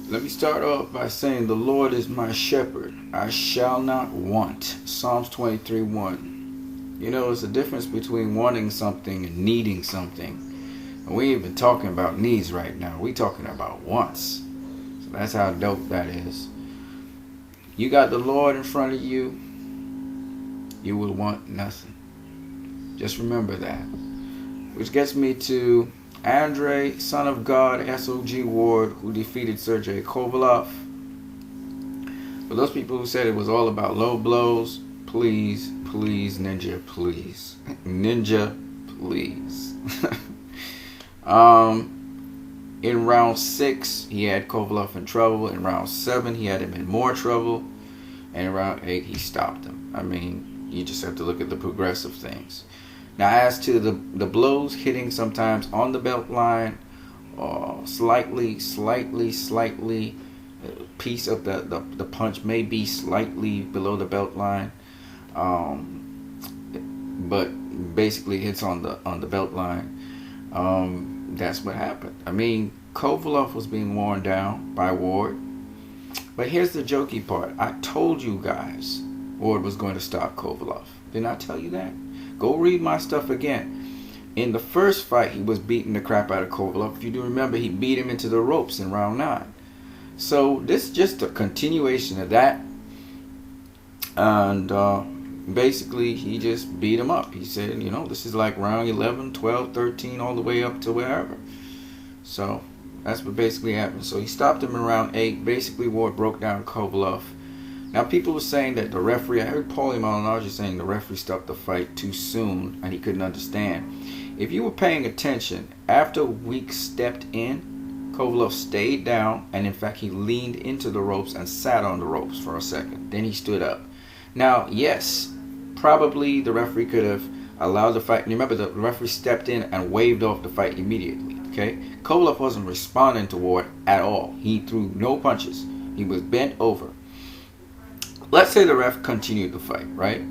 Let me start off by saying the Lord is my shepherd. I shall not want. Psalms 23:1. You know, it's a difference between wanting something and needing something. And we ain't even talking about needs right now. We talking about wants. So that's how dope that is. You got the Lord in front of you, you will want nothing. Just remember that. Which gets me to Andre, son of God, SOG Ward, who defeated Sergey Kovalev. For those people who said it was all about low blows, please, please, Ninja, please. Ninja, please. In round 6, he had Kovalev in trouble. In round 7, he had him in more trouble. And in round 8, he stopped him. I mean, you just have to look at the progressive things. Now, as to the blows hitting sometimes on the belt line, or slightly, piece of the punch may be slightly below the belt line, but basically hits on the belt line. That's what happened. I mean, Kovalev was being worn down by Ward, but here's the jokey part. I told you guys Ward was going to stop Kovalev. Didn't I tell you that? Go read my stuff again. In the first fight, he was beating the crap out of Kovalev. If you do remember, he beat him into the ropes in round 9. So this is just a continuation of that. And basically, he just beat him up. He said, you know, this is like round 11, 12, 13, all the way up to wherever. So that's what basically happened. So he stopped him in round 8. Basically, Ward broke down Kovalev. Now, people were saying that the referee, I heard Paulie Malignaggi saying the referee stopped the fight too soon and he couldn't understand. If you were paying attention, after Weeks stepped in, Kovalev stayed down, and in fact, he leaned into the ropes and sat on the ropes for a second. Then he stood up. Now, yes, probably the referee could have allowed the fight. Remember, the referee stepped in and waved off the fight immediately, okay? Kovalev wasn't responding to Ward at all. He threw no punches. He was bent over. Let's say the ref continued the fight, right?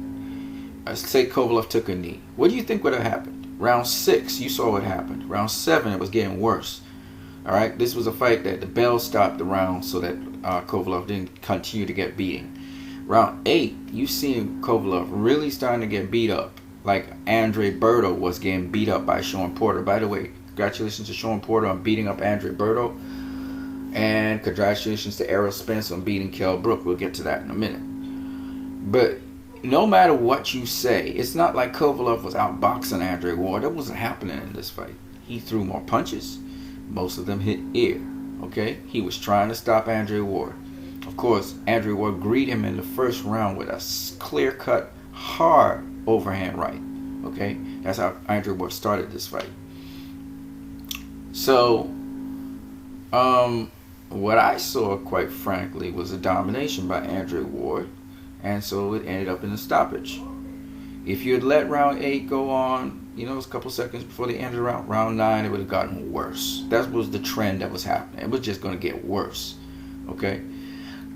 Let's say Kovalev took a knee. What do you think would have happened? Round 6, you saw what happened. Round 7, it was getting worse. All right, this was a fight that the bell stopped the round so that Kovalev didn't continue to get beating. Round 8, you see Kovalev really starting to get beat up, like Andre Berto was getting beat up by Sean Porter. By the way, congratulations to Sean Porter on beating up Andre Berto. And congratulations to Errol Spence on beating Brook. We'll get to that in a minute. But no matter what you say, it's not like Kovalev was outboxing Andre Ward. That wasn't happening in this fight. He threw more punches. Most of them hit ear. Okay? He was trying to stop Andre Ward. Of course, Andre Ward greeted him in the first round with a clear-cut, hard overhand right. Okay? That's how Andre Ward started this fight. So, what I saw, quite frankly, was a domination by Andre Ward. And so it ended up in a stoppage. If you had let round 8 go on, you know, it was a couple seconds before the end of round 9, it would have gotten worse. That was the trend that was happening. It was just going to get worse. Okay?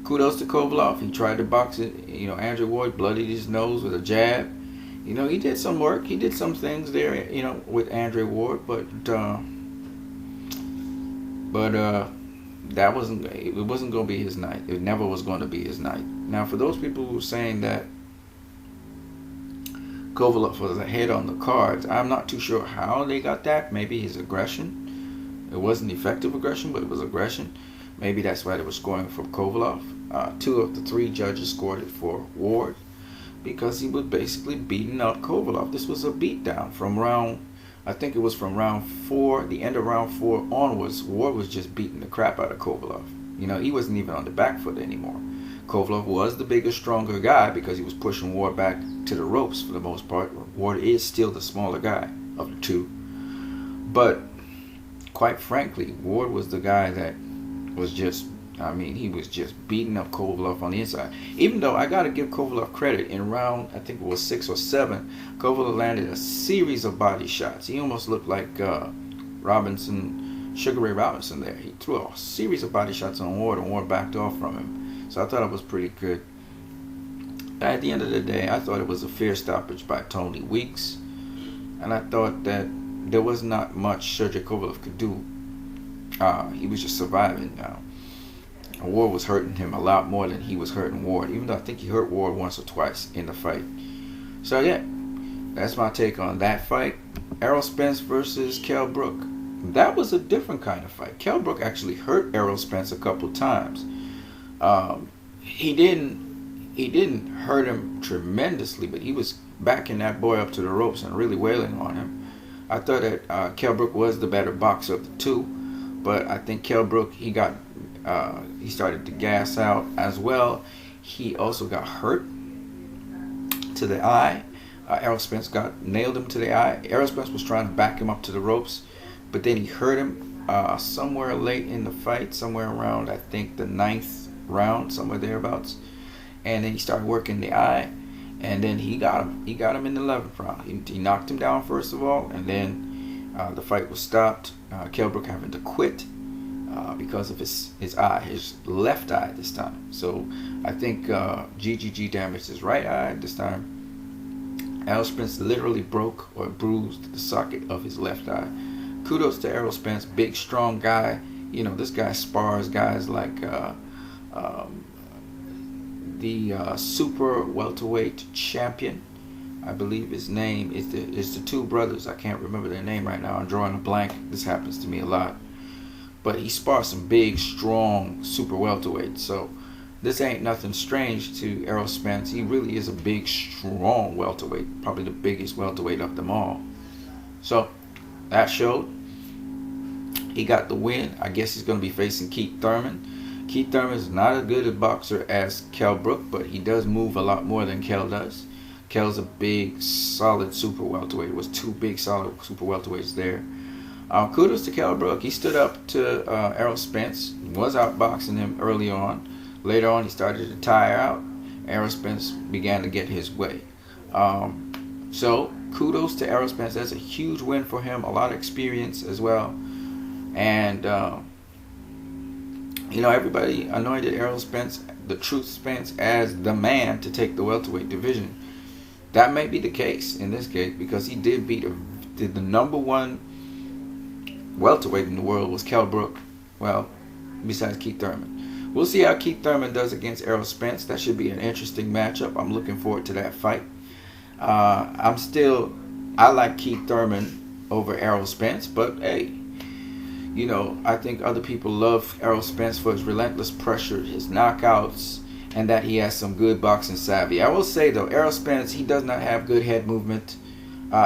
Kudos to Kovalev. He tried to box it. You know, Andre Ward bloodied his nose with a jab. You know, he did some work. He did some things there, you know, with Andre Ward. But that wasn't going to be his night. It never was going to be his night. Now, for those people who are saying that Kovalev was ahead on the cards, I'm not too sure how they got that. Maybe his aggression. It wasn't effective aggression, but it was aggression. Maybe that's why they were scoring for Kovalev. 2 of the 3 judges scored it for Ward because he was basically beating up Kovalev. This was a beatdown from round, I think it was from round 4, the end of round 4 onwards. Ward was just beating the crap out of Kovalev. You know, he wasn't even on the back foot anymore. Kovalev was the bigger, stronger guy because he was pushing Ward back to the ropes for the most part. Ward is still the smaller guy of the 2. But, quite frankly, Ward was the guy that was just, I mean, he was just beating up Kovalev on the inside. Even though I got to give Kovalev credit, in round, I think it was 6 or 7, Kovalev landed a series of body shots. He almost looked like Sugar Ray Robinson there. He threw a series of body shots on Ward, and Ward backed off from him. So I thought it was pretty good. At the end of the day, I thought it was a fair stoppage by Tony Weeks. And I thought that there was not much Sergey Kovalev could do. He was just surviving now. Ward was hurting him a lot more than he was hurting Ward, even though I think he hurt Ward once or twice in the fight. So yeah, that's my take on that fight. Errol Spence versus Kell Brook. That was a different kind of fight. Kell Brook actually hurt Errol Spence a couple times. He didn't hurt him tremendously, but he was backing that boy up to the ropes and really wailing on him. I thought that Kell Brook was the better boxer of the two, but I think Kell Brook, he started to gas out as well. He also got hurt to the eye. Errol Spence nailed him to the eye. Errol Spence was trying to back him up to the ropes, but then he hurt him somewhere late in the fight, somewhere around, I think, the 9th round, somewhere thereabouts. And then he started working the eye, and then he got him. He got him in the 11th round. He knocked him down first of all, and then the fight was stopped. Kell Brook having to quit because of his eye, his left eye this time. So I think GGG damaged his right eye this time. Errol Spence literally broke or bruised the socket of his left eye. Kudos to Errol Spence, big, strong guy. You know, this guy spars guys like the super welterweight champion. I believe his name is the two brothers. I can't remember their name right now. I'm drawing a blank. This happens to me a lot. But he spars some big, strong super welterweights. So this ain't nothing strange to Errol Spence. He really is a big, strong welterweight. Probably the biggest welterweight of them all. So that showed. He got the win. I guess he's going to be facing Keith Thurman. Keith Thurman is not as good a boxer as Kell Brook, but he does move a lot more than Kell does. Kell's a big, solid super welterweight. It was two big, solid super welterweights there. Kudos to Kell Brook. He stood up to Errol Spence. He was outboxing him early on. Later on, he started to tire out. Errol Spence began to get his way. So kudos to Errol Spence. That's a huge win for him. A lot of experience as well. And you know, everybody anointed Errol Spence, the Truth Spence, as the man to take the welterweight division. That may be the case in this case, because he did beat the number one welterweight in the world was Kell Brook. Well, besides Keith Thurman. We'll see how Keith Thurman does against Errol Spence. That should be an interesting matchup. I'm looking forward to that fight. I like Keith Thurman over Errol Spence, but hey, you know, I think other people love Errol Spence for his relentless pressure, his knockouts, and that he has some good boxing savvy. I will say though, Errol Spence, he does not have good head movement.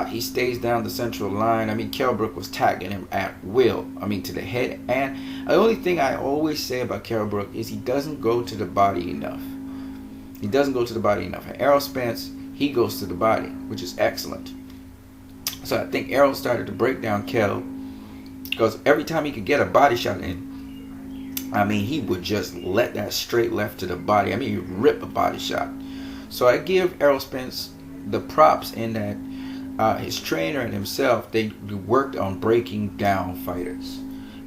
He stays down the central line. I mean, Kell Brook was tagging him at will. I mean, to the head. And the only thing I always say about Kell Brook is he doesn't go to the body enough. He doesn't go to the body enough. And Errol Spence, he goes to the body, which is excellent. So I think Errol started to break down Kell, because every time he could get a body shot in, I mean, he would just let that straight left to the body. I mean, he'd rip a body shot. So I give Errol Spence the props in that his trainer and himself, they worked on breaking down fighters.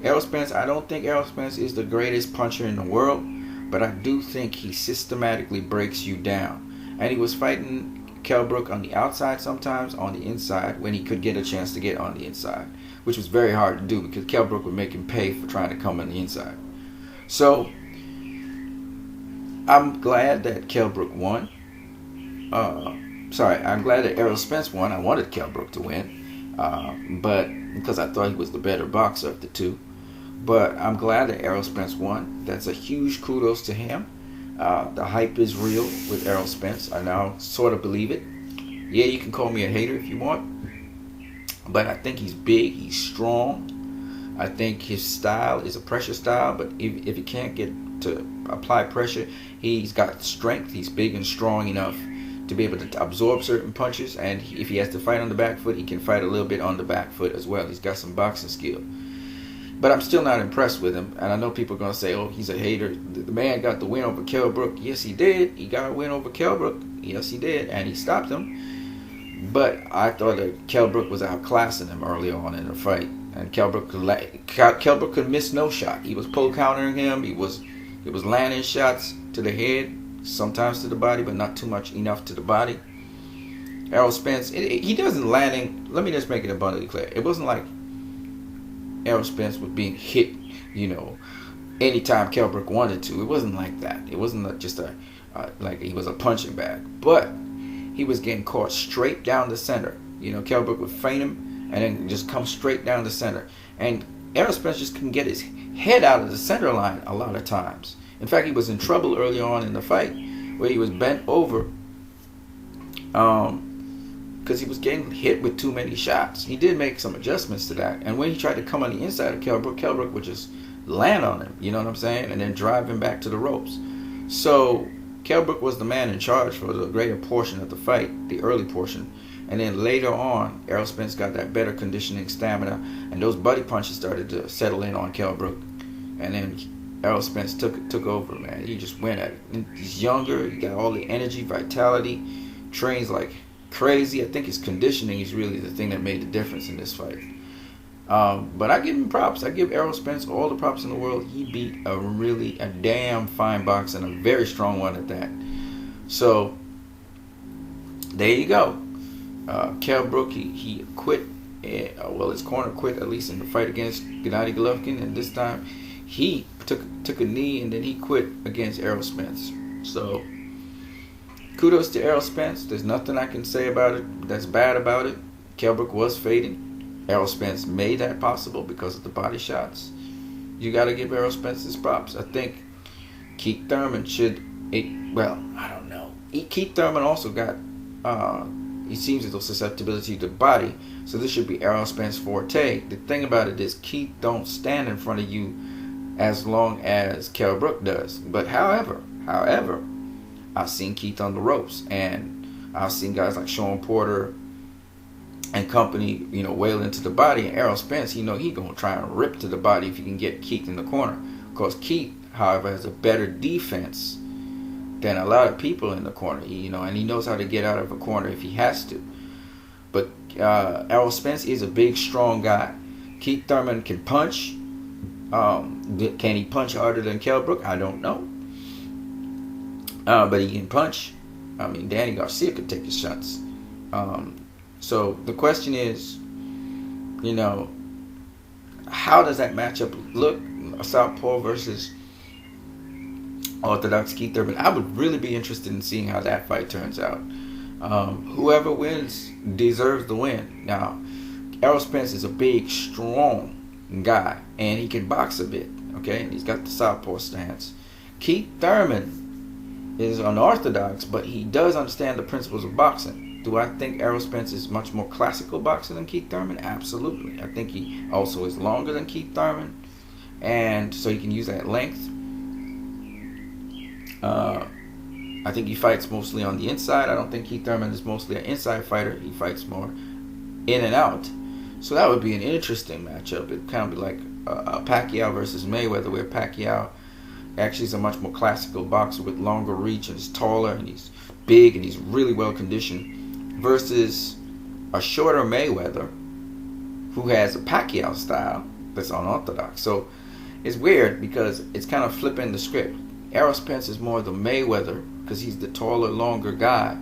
Errol Spence, I don't think Errol Spence is the greatest puncher in the world, but I do think he systematically breaks you down. And he was fighting Kell Brook on the outside sometimes, on the inside, when he could get a chance to get on the inside, which was very hard to do because Kell Brook would make him pay for trying to come on the inside. So I'm glad that Kell Brook won. I'm glad that Errol Spence won. I wanted Kell Brook to win, but because I thought he was the better boxer of the two. But I'm glad that Errol Spence won. That's a huge kudos to him. The hype is real with Errol Spence. I now sort of believe it. Yeah, you can call me a hater if you want, but I think he's big, he's strong. I think his style is a pressure style, but if he can't get to apply pressure, he's got strength. He's big and strong enough to be able to absorb certain punches, and if he has to fight on the back foot, he can fight a little bit on the back foot as well. He's got some boxing skill. But I'm still not impressed with him, and I know people are going to say, oh, he's a hater. The man got the win over Kell Brook. Yes, he did. He got a win over Kell Brook. Yes, he did, and he stopped him. But I thought that Kell Brook was outclassing him early on in the fight, and Kell Brook could miss no shot. He was pull countering him. He was landing shots to the head, sometimes to the body, but not too much enough to the body. Errol Spence, he doesn't landing. Let me just make it abundantly clear. It wasn't like Errol Spence was being hit, anytime Kell Brook wanted to. It wasn't like that. It wasn't just like he was a punching bag. But he was getting caught straight down the center. Kell Brook would feint him and then just come straight down the center. And Errol Spence just couldn't get his head out of the center line a lot of times. In fact, he was in trouble early on in the fight where he was bent over because he was getting hit with too many shots. He did make some adjustments to that. And when he tried to come on the inside of Kell Brook would just land on him, you know what I'm saying? And then drive him back to the ropes. So Kell Brook was the man in charge for the greater portion of the fight, the early portion. And then later on, Errol Spence got that better conditioning, stamina, and those buddy punches started to settle in on Kell Brook. And then Errol Spence took over, man. He just went at it. And he's younger, he got all the energy, vitality, trains like crazy. I think his conditioning is really the thing that made the difference in this fight. But I give him props. I give Errol Spence all the props in the world. He beat a damn fine boxer, and a very strong one at that. So there you go. Kell Brook, he quit. His corner quit, at least in the fight against Gennady Golovkin, and this time he took a knee and then he quit against Errol Spence. So kudos to Errol Spence. There's nothing I can say about it that's bad about it. Kell Brook was fading. Errol Spence made that possible because of the body shots. You got to give Errol Spence his props. I think Keith Thurman I don't know. Keith Thurman also got he seems to have susceptibility to the body, so this should be Errol Spence's forte. The thing about it is Keith don't stand in front of you as long as Kell Brook does. But however, I've seen Keith on the ropes, and I've seen guys like Sean Porter and company, wail into the body, and Errol Spence, he gonna try and rip to the body if he can get Keith in the corner. Because Keith, however, has a better defense than a lot of people in the corner, and he knows how to get out of a corner if he has to. But Errol Spence is a big, strong guy. Keith Thurman can punch. Can he punch harder than Kell Brook? I don't know. But he can punch. Danny Garcia could take his shots. So the question is, how does that matchup look? A southpaw versus orthodox Keith Thurman. I would really be interested in seeing how that fight turns out. Whoever wins deserves the win. Now, Errol Spence is a big, strong guy, and he can box a bit, okay? And he's got the southpaw stance. Keith Thurman is unorthodox, but he does understand the principles of boxing. Do I think Errol Spence is much more classical boxer than Keith Thurman? Absolutely. I think he also is longer than Keith Thurman, and so he can use that length. I think he fights mostly on the inside. I don't think Keith Thurman is mostly an inside fighter. He fights more in and out. So that would be an interesting matchup. It'd kind of be like a Pacquiao versus Mayweather, where Pacquiao actually is a much more classical boxer with longer reach, and he's taller and he's big and he's really well conditioned, versus a shorter Mayweather who has a Pacquiao style that's unorthodox. So it's weird because it's kind of flipping the script. Errol Spence is more the Mayweather because he's the taller, longer guy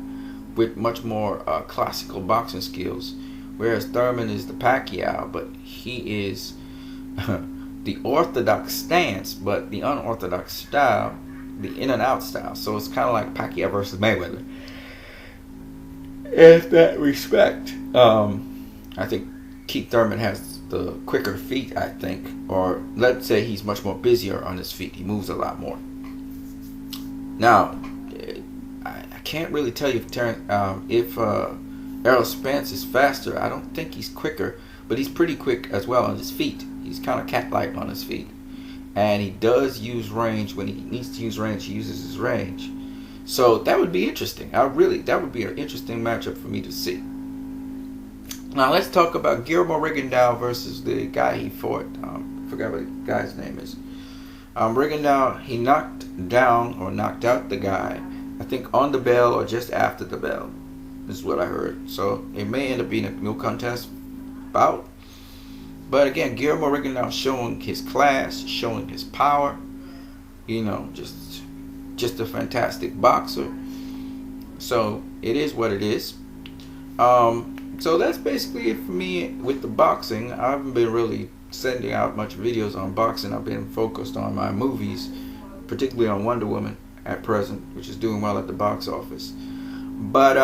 with much more classical boxing skills, whereas Thurman is the Pacquiao, but he is the orthodox stance, but the unorthodox style, the in and out style. So it's kind of like Pacquiao versus Mayweather in that respect. I think Keith Thurman has the quicker feet, I think, or let's say he's much more busier on his feet. He moves a lot more. Now, I can't really tell you if Errol Spence is faster. I don't think he's quicker, but he's pretty quick as well on his feet. He's kind of cat-like on his feet. And he does use range. When he needs to use range, he uses his range. So that would be interesting. That would be an interesting matchup for me to see. Now let's talk about Guillermo Rigondeaux versus the guy he fought. I forgot what the guy's name is. Rigondeaux, he knocked out the guy, I think on the bell or just after the bell, is what I heard. So it may end up being a no contest bout. But again, Guillermo Rigondeaux showing his class, showing his power, just a fantastic boxer. So it is what it is. So that's basically it for me with the boxing. I haven't been really sending out much videos on boxing. I've been focused on my movies, particularly on Wonder Woman at present, which is doing well at the box office. But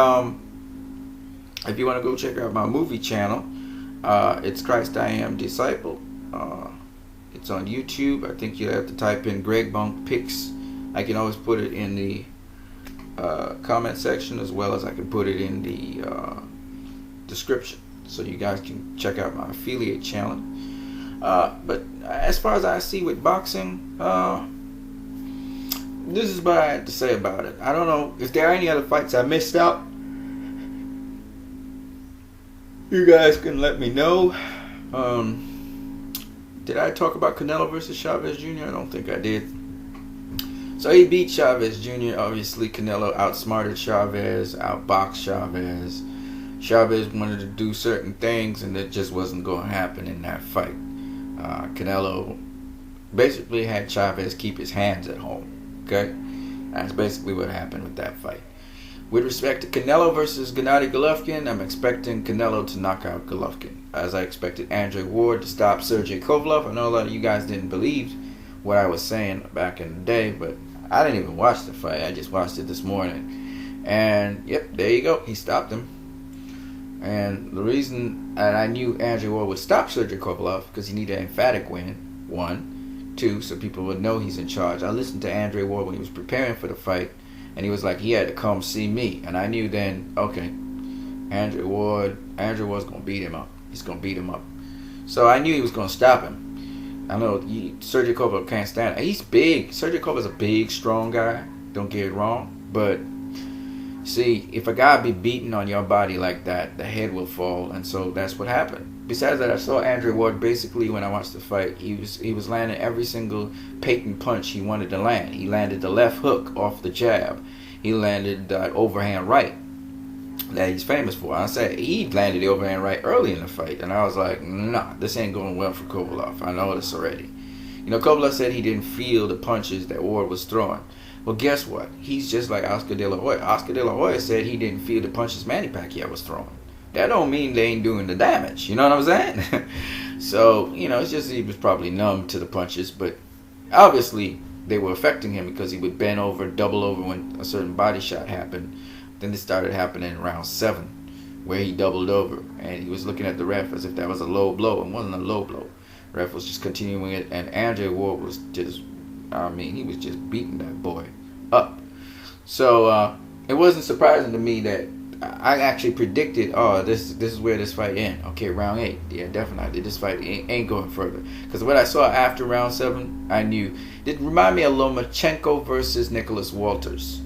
if you want to go check out my movie channel, it's Christ I Am Disciple. It's on YouTube. I think you have to type in Greg Bunk Picks. I can always put it in the comment section, as well as I can put it in the description, so you guys can check out my affiliate channel. But as far as I see with boxing, this is what I had to say about it. I don't know if there are any other fights I missed out. You guys can let me know. Did I talk about Canelo versus Chavez Jr.? I don't think I did. So he beat Chavez Jr. Obviously, Canelo outsmarted Chavez, outboxed Chavez. Chavez wanted to do certain things, and it just wasn't going to happen in that fight. Canelo basically had Chavez keep his hands at home. Okay? That's basically what happened with that fight. With respect to Canelo versus Gennady Golovkin, I'm expecting Canelo to knock out Golovkin, as I expected Andre Ward to stop Sergey Kovalev. I know a lot of you guys didn't believe what I was saying back in the day, but I didn't even watch the fight. I just watched it this morning. And, yep, there you go. He stopped him. And the reason that I knew Andre Ward would stop Sergey Kovalev, because he needed an emphatic win, 1. 2, so people would know he's in charge. I listened to Andre Ward when he was preparing for the fight, and he was like, he had to come see me. And I knew then, okay, Andre Ward's going to beat him up. He's going to beat him up. So I knew he was going to stop him. I know Sergey Kovalev can't stand it. He's big. Sergey Kovalev's a big, strong guy. Don't get it wrong. But, see, if a guy be beating on your body like that, the head will fall. And so that's what happened. Besides that, I saw Andre Ward basically when I watched the fight. He was landing every single patent punch he wanted to land. He landed the left hook off the jab. He landed that overhand right that he's famous for. I said he landed the overhand right early in the fight, and I was like, nah, this ain't going well for Kovalev. I know this already. You know, Kovalev said he didn't feel the punches that Ward was throwing. Well, guess what? He's just like Oscar De La Hoya. Oscar De La Hoya said he didn't feel the punches Manny Pacquiao was throwing. That don't mean they ain't doing the damage. You know what I'm saying? So, you know, it's just he was probably numb to the punches, but obviously they were affecting him because he would bend over, double over when a certain body shot happened. Then it started happening in round 7, where he doubled over, and he was looking at the ref as if that was a low blow. It wasn't a low blow. The ref was just continuing it, and Andre Ward was just, he was just beating that boy up. So it wasn't surprising to me that I actually predicted, this is where this fight ends. Okay, round 8. Yeah, definitely. This fight ain't going further. Because what I saw after round 7, I knew. It reminded me of Lomachenko versus Nicholas Walters.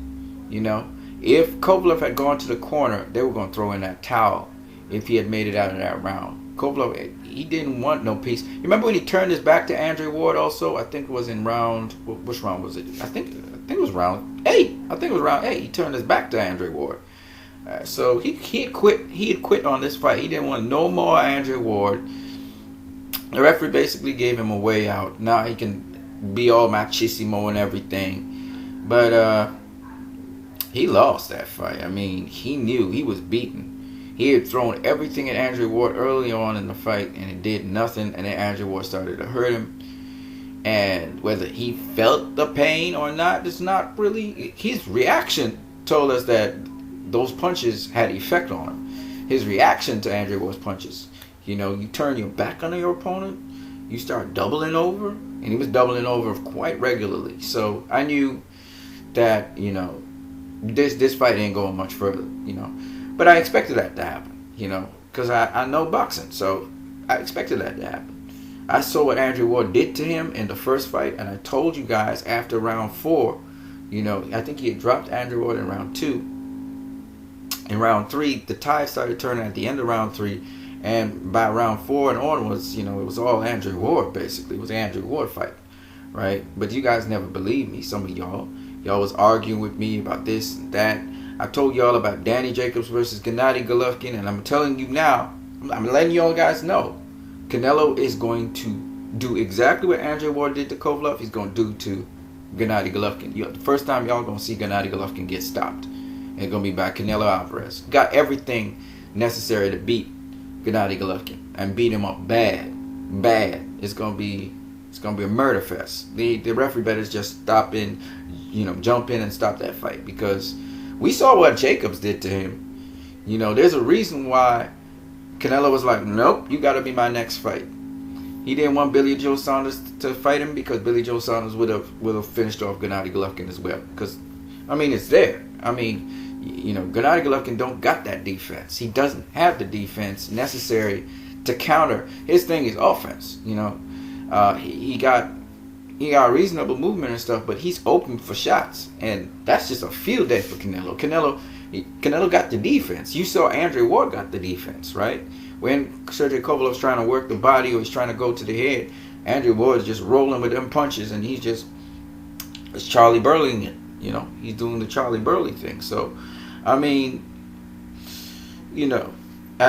You know? If Kovalev had gone to the corner, they were going to throw in that towel if he had made it out of that round. Kovalev, he didn't want no peace. You remember when he turned his back to Andre Ward also? I think it was in round... Which round was it? I think it was round 8. I think it was round 8. He turned his back to Andre Ward. So he had quit. He had quit on this fight. He didn't want no more Andre Ward. The referee basically gave him a way out. Now he can be all machismo and everything. But he lost that fight. I mean, he knew he was beaten. He had thrown everything at Andre Ward early on in the fight, and it did nothing. And then Andre Ward started to hurt him. And whether he felt the pain or not, it's not really. His reaction told us that those punches had effect on him. His reaction to Andre Ward's punches. You know, you turn your back on your opponent, you start doubling over, and he was doubling over quite regularly. So I knew that, you know, this fight ain't going much further, you know. But I expected that to happen, you know, because I know boxing, so I expected that to happen. I saw what Andre Ward did to him in the first fight, and I told you guys after round 4, you know, I think he had dropped Andre Ward in round 2. In round 3, the tide started turning at the end of round 3, and by round 4 and onwards, you know, it was all Andre Ward, basically. It was an Andre Ward fight, right? But you guys never believed me, some of y'all. Y'all was arguing with me about this and that. I told y'all about Danny Jacobs versus Gennady Golovkin, and I'm telling you now, I'm letting y'all guys know, Canelo is going to do exactly what Andre Ward did to Kovalev, he's going to do to Gennady Golovkin. The first time y'all going to see Gennady Golovkin get stopped. It's going to be by Canelo Alvarez. Got everything necessary to beat Gennady Golovkin and beat him up bad. it's gonna be a murder fest. The referee better just stop in, jump in and stop that fight, because we saw what Jacobs did to him. There's a reason why Canelo was like, nope, you got to be my next fight. He didn't want Billy Joe Saunders to fight him, because Billy Joe Saunders would have finished off Gennady Golovkin as well. Because, it's there. Gennady Golovkin don't got that defense. He doesn't have the defense necessary to counter. His thing is offense. He got reasonable movement and stuff, but he's open for shots, and that's just a field day for Canelo. Canelo got the defense. You saw Andre Ward got the defense, right? When Sergey Kovalev's trying to work the body or he's trying to go to the head, Andre Ward's just rolling with them punches, and it's Charlie Burling it. He's doing the Charlie Burley thing. So, at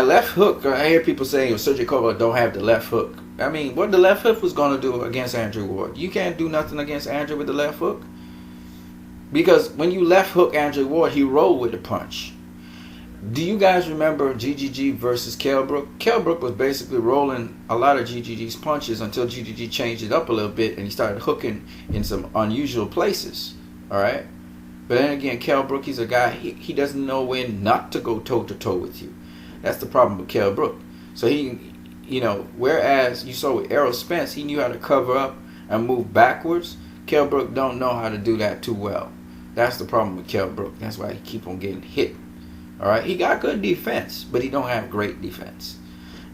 left hook, I hear people saying Sergey Kovalev don't have the left hook. What the left hook was going to do against Andre Ward? You can't do nothing against Andre with the left hook. Because when you left hook Andre Ward, he rolled with the punch. Do you guys remember GGG versus Kell Brook? Kell Brook was basically rolling a lot of GGG's punches until GGG changed it up a little bit and he started hooking in some unusual places. Alright? But then again, Kell Brook, he's a guy, he doesn't know when not to go toe-to-toe with you. That's the problem with Kell Brook. So whereas you saw with Errol Spence, he knew how to cover up and move backwards. Kell Brook don't know how to do that too well. That's the problem with Kell Brook. That's why he keep on getting hit. Alright, he got good defense, but he don't have great defense.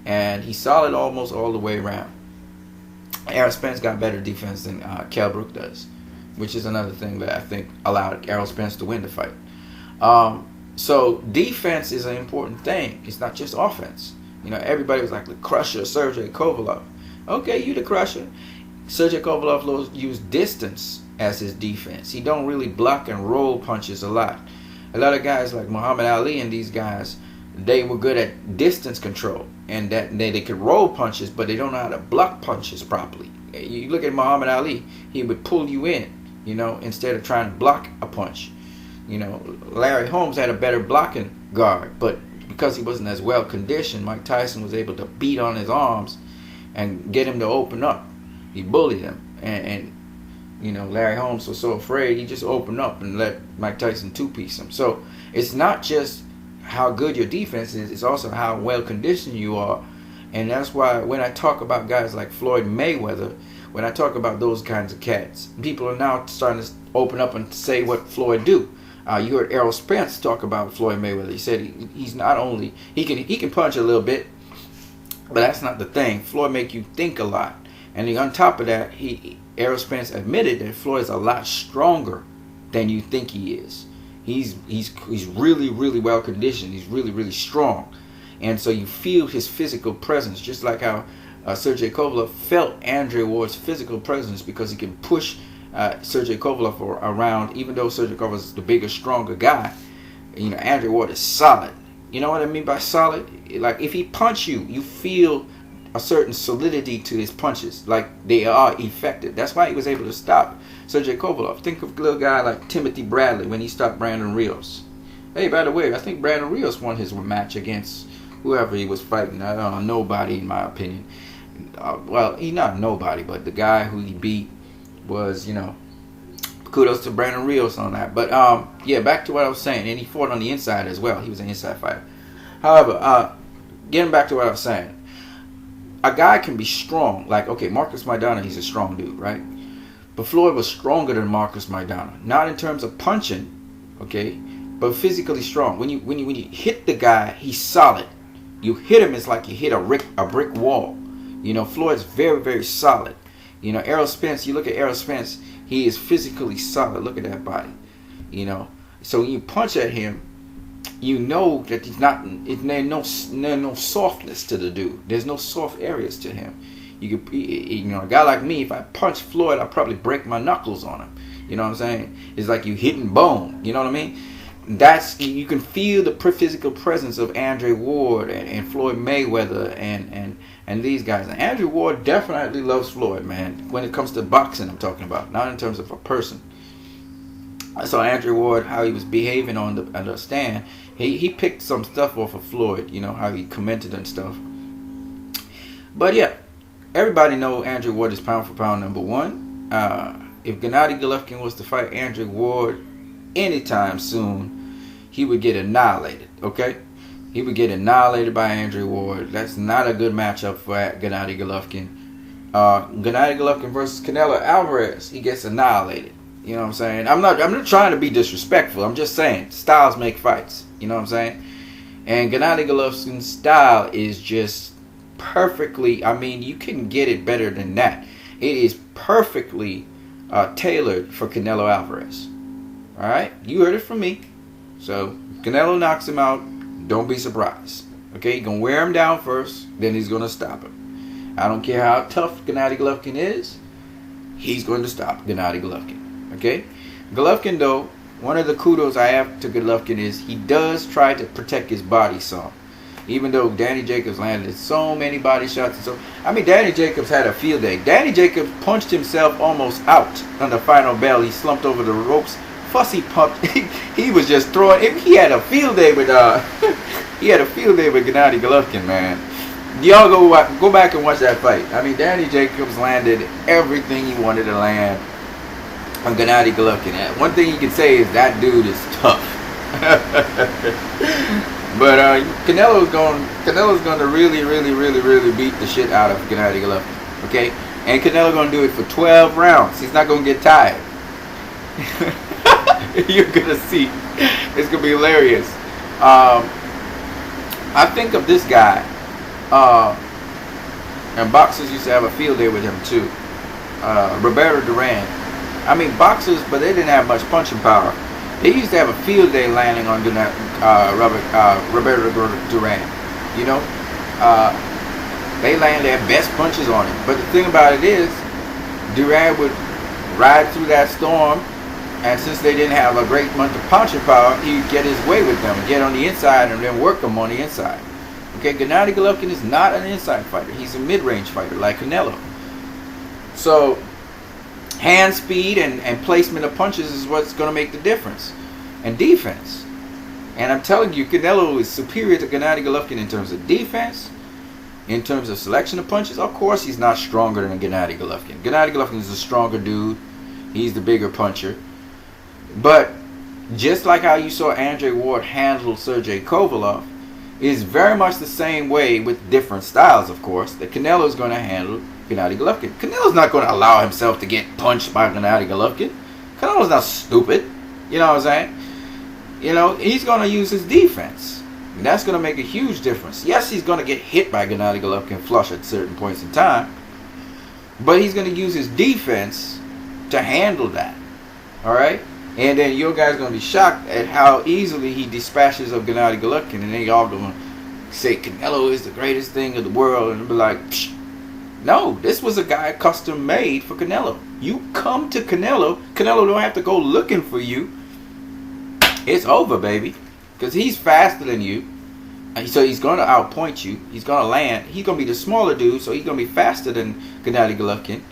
And he's solid almost all the way around. Errol Spence got better defense than Kell Brook does, which is another thing that I think allowed Errol Spence to win the fight. So defense is an important thing. It's not just offense. Everybody was like the crusher, Sergey Kovalev. Okay, you the crusher. Sergey Kovalev used distance as his defense. He don't really block and roll punches a lot. A lot of guys like Muhammad Ali and these guys, they were good at distance control, and that they could roll punches, but they don't know how to block punches properly. You look at Muhammad Ali, he would pull you in, instead of trying to block a punch. Larry Holmes had a better blocking guard, but because he wasn't as well conditioned, Mike Tyson was able to beat on his arms and get him to open up. He bullied him, and Larry Holmes was so afraid he just opened up and let Mike Tyson two-piece him. So it's not just how good your defense is, it's also how well conditioned you are. And that's why when I talk about guys like Floyd Mayweather, when I talk about those kinds of cats, people are now starting to open up and say what Floyd do. You heard Errol Spence talk about Floyd Mayweather. He said he's not only he can punch a little bit, but that's not the thing. Floyd make you think a lot. And on top of that, Errol Spence admitted that Floyd's a lot stronger than you think he is. He's really, really well conditioned. He's really, really strong. And so you feel his physical presence, just like how Sergey Kovalev felt Andre Ward's physical presence, because he can push Sergey Kovalev around. Even though Sergey Kovalev is the bigger, stronger guy, Andre Ward is solid. You know what I mean by solid? Like if he punch you, you feel a certain solidity to his punches, like they are effective. That's why he was able to stop Sergey Kovalev. Think of a little guy like Timothy Bradley when he stopped Brandon Rios. Hey, by the way, I think Brandon Rios won his match against whoever he was fighting. I don't know, nobody in my opinion. Well, he's not nobody, but the guy who he beat was, kudos to Brandon Rios on that. But yeah, back to what I was saying. And he fought on the inside as well. He was an inside fighter. However, getting back to what I was saying. A guy can be strong. Like, okay, Marcus Maidana, he's a strong dude, right? But Floyd was stronger than Marcus Maidana. Not in terms of punching, okay, but physically strong. When you hit the guy, he's solid. You hit him, it's like you hit a brick wall. Floyd's very, very solid. Errol Spence, you look at Errol Spence, he is physically solid. Look at that body. So when you punch at him, you know that he's not. There's no softness to the dude. There's no soft areas to him. A guy like me, if I punch Floyd, I'll probably break my knuckles on him. You know what I'm saying? It's like you hitting bone. You know what I mean? You can feel the physical presence of Andre Ward and Floyd Mayweather and these guys. And Andre Ward definitely loves Floyd, man. When it comes to boxing, I'm talking about, not in terms of a person. I saw Andre Ward, how he was behaving on the stand. He picked some stuff off of Floyd, how he commented and stuff. But yeah, everybody know Andrew Ward is pound for pound number one. If Gennady Golovkin was to fight Andrew Ward anytime soon, he would get annihilated. Okay, he would get annihilated by Andrew Ward. That's not a good matchup for Gennady Golovkin. Gennady Golovkin versus Canelo Alvarez, he gets annihilated. You know what I'm saying? I'm not trying to be disrespectful. I'm just saying styles make fights. You know what I'm saying? And Gennady Golovkin's style is just perfectly. I mean, you couldn't get it better than that. It is perfectly tailored for Canelo Alvarez. All right, you heard it from me. So Canelo knocks him out. Don't be surprised. Okay, he's gonna wear him down first, then he's gonna stop him. I don't care how tough Gennady Golovkin is. He's going to stop Gennady Golovkin. Okay, Golovkin though, one of the kudos I have to Golovkin is he does try to protect his body some. Even though Danny Jacobs landed so many body shots and so, I mean, Danny Jacobs had a field day. Danny Jacobs punched himself almost out on the final bell. He slumped over the ropes. Fussy pumped. He was just throwing. He had a field day with he had a field day with Gennady Golovkin, man. Y'all go back and watch that fight. I mean, Danny Jacobs landed everything he wanted to land on Gennady Golovkin. One thing you can say is that dude is tough. But Canelo's going to really beat the shit out of Gennady Golovkin. Okay, and Canelo's going to do it for 12 rounds. He's not going to get tired. You're gonna see. It's gonna be hilarious. I think of this guy, and boxers used to have a field day with him too. Roberto Duran. I mean, boxers, but they didn't have much punching power. They used to have a field day landing on Roberto Duran. You know, they land their best punches on him. But the thing about it is, Duran would ride through that storm. And since they didn't have a great amount of punching power, he would get his way with them, get on the inside, and then work them on the inside. Okay, Gennady Golovkin is not an inside fighter. He's a mid-range fighter like Canelo. So, hand speed and placement of punches is what's going to make the difference. And defense. And I'm telling you, Canelo is superior to Gennady Golovkin in terms of defense, in terms of selection of punches. Of course, he's not stronger than Gennady Golovkin. Gennady Golovkin is a stronger dude. He's the bigger puncher. But just like how you saw Andre Ward handle Sergey Kovalev, is very much the same way with different styles, of course, that Canelo is going to handle Gennady Golovkin. Canelo's not going to allow himself to get punched by Gennady Golovkin. Canelo's not stupid. You know what I'm saying? You know, he's going to use his defense. And that's going to make a huge difference. Yes, he's going to get hit by Gennady Golovkin flush at certain points in time. But he's going to use his defense to handle that. Alright? And then your guys going to be shocked at how easily he dispatches of Gennady Golovkin. And they all going to say Canelo is the greatest thing in the world. And be like, psh. No, this was a guy custom made for Canelo. You come to Canelo. Canelo don't have to go looking for you. It's over, baby. Because he's faster than you. And so he's going to outpoint you. He's going to land. He's going to be the smaller dude. So he's going to be faster than Gennady Golovkin.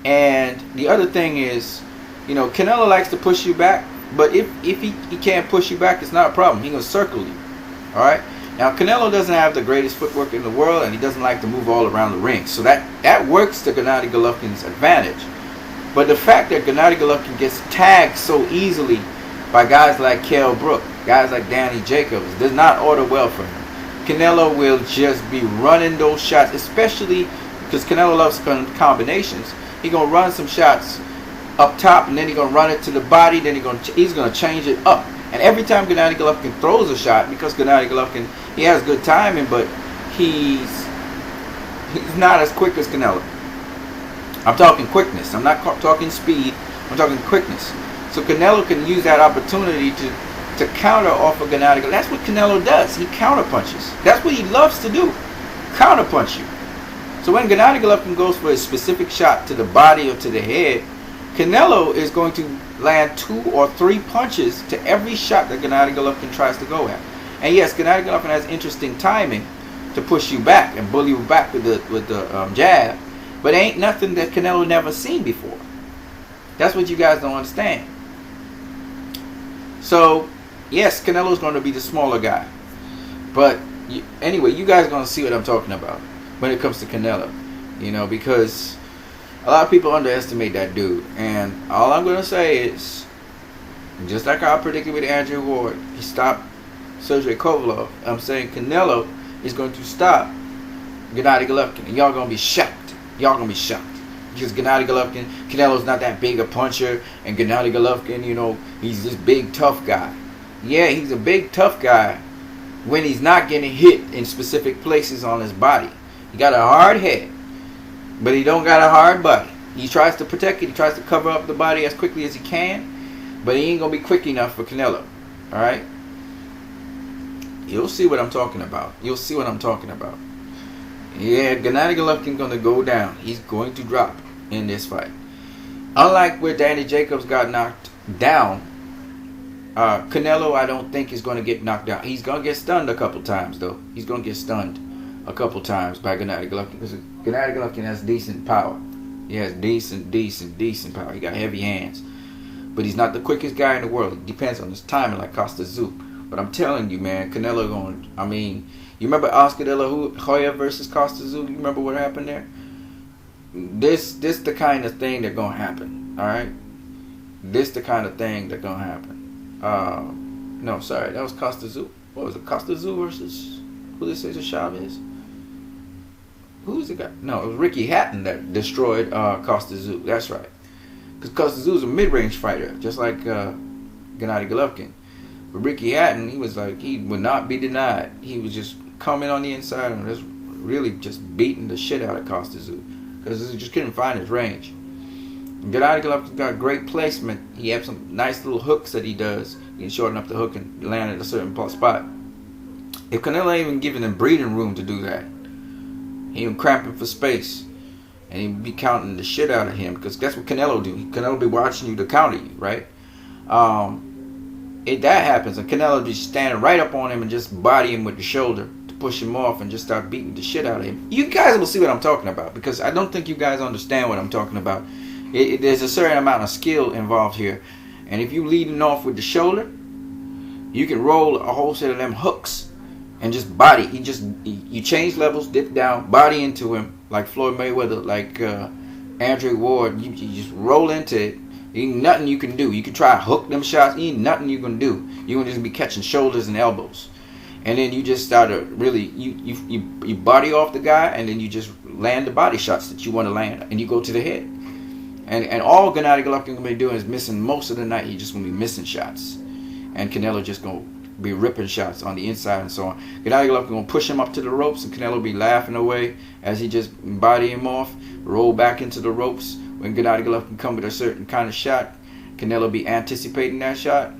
And the other thing is, you know, Canelo likes to push you back, but if he can't push you back, it's not a problem. He's going to circle you. Alright? Now, Canelo doesn't have the greatest footwork in the world, and he doesn't like to move all around the ring. So that works to Gennady Golovkin's advantage. But the fact that Gennady Golovkin gets tagged so easily by guys like Brook, guys like Danny Jacobs, does not order well for him. Canelo will just be running those shots, especially because Canelo loves combinations. He's going to run some shots up top, and then he's going to run it to the body, then he's going to change it up. And every time Gennady Golovkin throws a shot, because Gennady Golovkin, he has good timing, but he's not as quick as Canelo. I'm talking quickness. I'm not talking speed. I'm talking quickness. So Canelo can use that opportunity to counter off of Gennady Golovkin. That's what Canelo does. He counter punches. That's what he loves to do. Counter punch you. So when Gennady Golovkin goes for a specific shot to the body or to the head, Canelo is going to land 2 or 3 punches to every shot that Gennady Golovkin tries to go at. And yes, Gennady Golovkin has interesting timing to push you back and bully you back with the jab, but ain't nothing that Canelo never seen before. That's what you guys don't understand. So yes, Canelo's going to be the smaller guy, but anyway, you guys are going to see what I'm talking about. when it comes to Canelo. You know, because a lot of people underestimate that dude. And all I'm going to say is, just like I predicted with Andrew Ward, he stopped Sergey Kovalev. I'm saying Canelo is going to stop Gennady Golovkin. And y'all going to be shocked. Y'all going to be shocked. Because Gennady Golovkin, Canelo's not that big a puncher. And Gennady Golovkin, you know, he's this big, tough guy. Yeah, he's a big, tough guy when he's not getting hit in specific places on his body. He got a hard head, but he don't got a hard body. He tries to protect it. He tries to cover up the body as quickly as he can, but he ain't going to be quick enough for Canelo. All right? You'll see what I'm talking about. You'll see what I'm talking about. Yeah, Gennady Golovkin going to go down. He's going to drop in this fight. Unlike where Danny Jacobs got knocked down, Canelo, I don't think is going to get knocked down. He's going to get stunned a couple times, though. He's going to get stunned a couple times by Gennady Golovkin, because Gennady Golovkin has decent power. He has decent power. He got heavy hands. But he's not the quickest guy in the world. It depends on his timing, like Costa Zoop. But I'm telling you, man, Canelo going, I mean, you remember Oscar De La Hoya versus Costa Zoop? You remember what happened there? This the kind of thing that's going to happen, all right? This the kind of thing that's going to happen. No, sorry, that was Costa Zoop. What was it, Costa Zoop versus, who did Cesar Chavez? Who's the guy? No, it was Ricky Hatton that destroyed Costa Zoop. That's right. Because Costa Zoop's a mid-range fighter, just like Gennady Golovkin. But Ricky Hatton, he was like, he would not be denied. He was just coming on the inside and just really just beating the shit out of Costa Zoop, because he just couldn't find his range. Gennady Golovkin got great placement. He has some nice little hooks that he does. He can shorten up the hook and land at a certain spot. If Canelo ain't even giving him breathing room to do that, he even cramping for space, and he be counting the shit out of him, because that's what Canelo do. Canelo be watching you to counter you, right? If that happens, and Canelo just standing right up on him and just body him with the shoulder to push him off and just start beating the shit out of him, you guys will see what I'm talking about, because I don't think you guys understand what I'm talking about. There's a certain amount of skill involved here, and if you leading off with the shoulder, you can roll a whole set of them hooks and just body. You change levels, dip down, body into him like Floyd Mayweather, like Andrew Ward. You just roll into it. Ain't nothing you can do. You can try to hook them shots. Ain't nothing you can do. You're gonna just be catching shoulders and elbows, and then you just start to really you body off the guy, and then you just land the body shots that you want to land, and you go to the head. And all Gennady Golovkin gonna be doing is missing most of the night. He's just gonna be missing shots, and Canelo just gonna be ripping shots on the inside and so on. Gennady Golovkin gonna push him up to the ropes, and Canelo be laughing away as he just body him off, roll back into the ropes. When Gennady Golovkin come with a certain kind of shot, Canelo be anticipating that shot.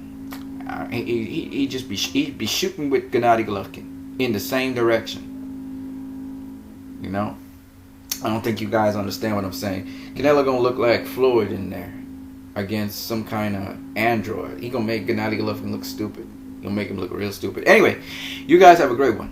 He'd be shooting with Gennady Golovkin in the same direction. You know, I don't think you guys understand what I'm saying. Canelo gonna look like Floyd in there against some kind of android. He gonna make Gennady Golovkin look stupid. He gonna make him look real stupid. Anyway, you guys have a great one.